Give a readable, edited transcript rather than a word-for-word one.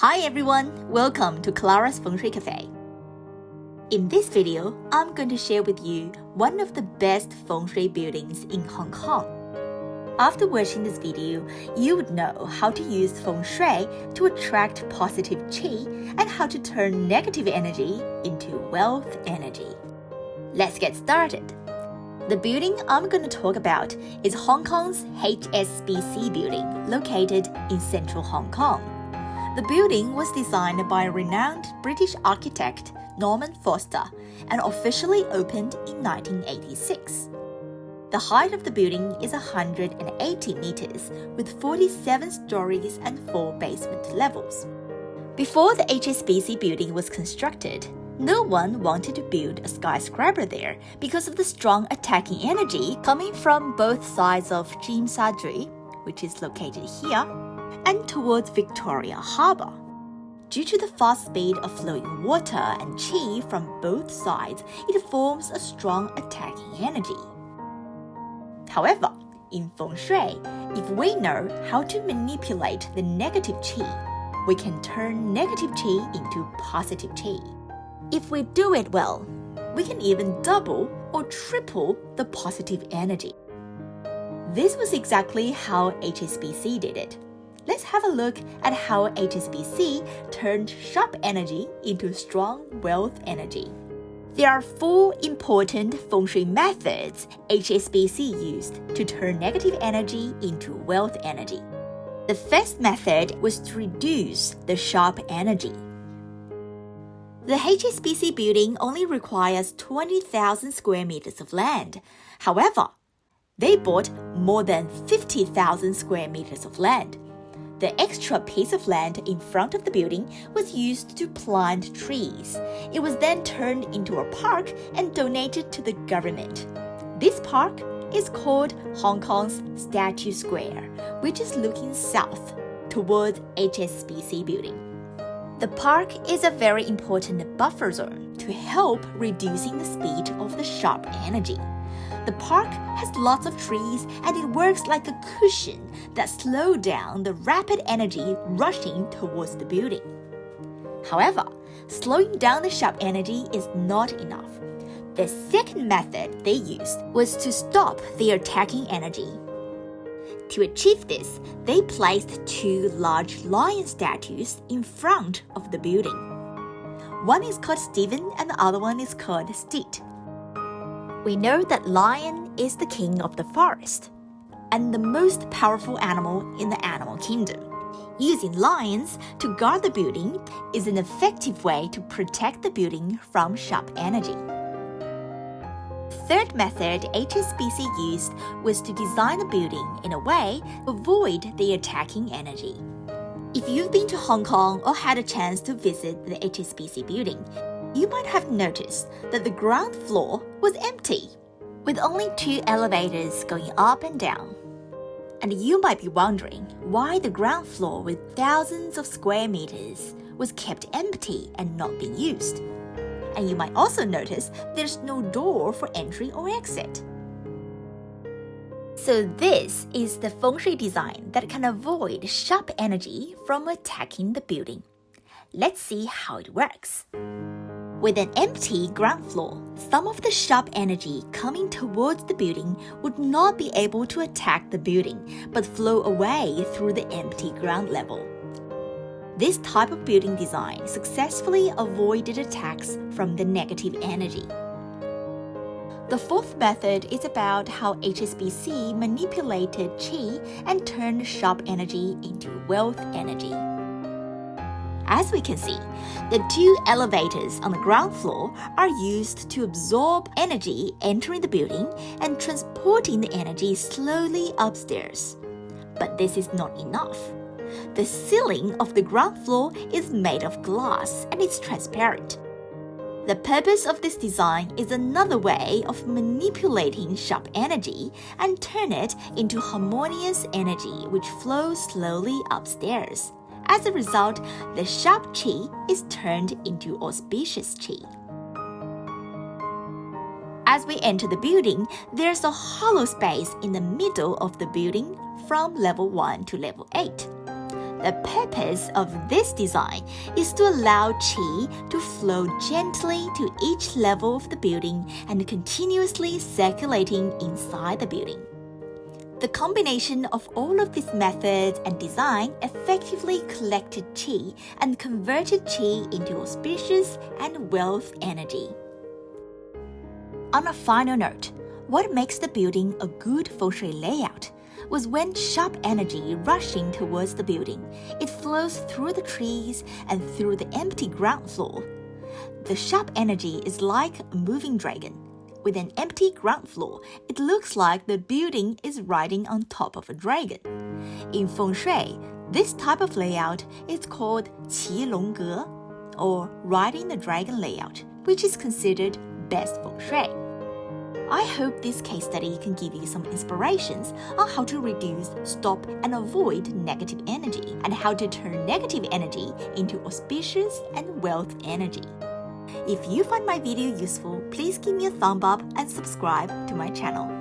Hi everyone, welcome to Clara's Feng Shui Cafe. In this video, I'm going to share with you one of the best Feng Shui buildings in Hong Kong. After watching this video, you would know how to use Feng Shui to attract positive qi and how to turn negative energy into wealth energy. Let's get started. The building I'm going to talk about is Hong Kong's HSBC building located in central Hong Kong. The building was designed by renowned British architect Norman Foster and officially opened in 1986. The height of the building is 180 meters with 47 stories and 4 basement levels. Before the HSBC building was constructed, no one wanted to build a skyscraper there because of the strong attacking energy coming from both sides of Tsim Sha Tsui, which is located here, and towards Victoria Harbour. Due to the fast speed of flowing water and qi from both sides, it forms a strong attacking energy. However, in Feng Shui, if we know how to manipulate the negative qi, we can turn negative qi into positive qi. If we do it well, we can even double or triple the positive energy. This was exactly how HSBC did it. Let's have a look at how HSBC turned sharp energy into strong wealth energy. There are 4 important Feng Shui methods HSBC used to turn negative energy into wealth energy. The first method was to reduce the sharp energy. The HSBC building only requires 20,000 square meters of land. However, they bought more than 50,000 square meters of land. The extra piece of land in front of the building was used to plant trees. It was then turned into a park and donated to the government. This park is called Hong Kong's Statue Square, which is looking south towards HSBC building. The park is a very important buffer zone to help reducing the speed of the sharp energy. The park has lots of trees and it works like a cushion that slows down the rapid energy rushing towards the building. However, slowing down the sharp energy is not enough. The second method they used was to stop the attacking energy. To achieve this, they placed 2 large lion statues in front of the building. One is called Stephen and the other one is called Steed. We know that lion is the king of the forest and the most powerful animal in the animal kingdom. Using lions to guard the building is an effective way to protect the building from sharp energy. The third method HSBC used was to design the building in a way to avoid the attacking energy. If you've been to Hong Kong or had a chance to visit the HSBC building, you might have noticed that the ground floor was empty, with only 2 elevators going up and down. And you might be wondering why the ground floor with thousands of square meters was kept empty and not being used. And you might also notice there's no door for entry or exit. So this is the Feng Shui design that can avoid sharp energy from attacking the building. Let's see how it works. With an empty ground floor, some of the sharp energy coming towards the building would not be able to attack the building, but flow away through the empty ground level. This type of building design successfully avoided attacks from the negative energy. The fourth method is about how HSBC manipulated qi and turned sharp energy into wealth energy. As we can see, the 2 elevators on the ground floor are used to absorb energy entering the building and transporting the energy slowly upstairs. But this is not enough. The ceiling of the ground floor is made of glass and it's transparent. The purpose of this design is another way of manipulating sharp energy and turn it into harmonious energy which flows slowly upstairs. As a result, the sharp qi is turned into auspicious qi. As we enter the building, there's a hollow space in the middle of the building from level 1 to level 8. The purpose of this design is to allow qi to flow gently to each level of the building and continuously circulating inside the building. The combination of all of these methods and design effectively collected qi and converted qi into auspicious and wealth energy. On a final note, what makes the building a good feng shui layout was when sharp energy rushing towards the building. It flows through the trees and through the empty ground floor. The sharp energy is like a moving dragon. With an empty ground floor, it looks like the building is riding on top of a dragon. In feng shui, this type of layout is called qi long ge, or riding the dragon layout, which is considered best feng shui. I hope this case study can give you some inspirations on how to reduce, stop, and avoid negative energy, and how to turn negative energy into auspicious and wealth energy. If you find my video useful, please give me a thumb up and subscribe to my channel.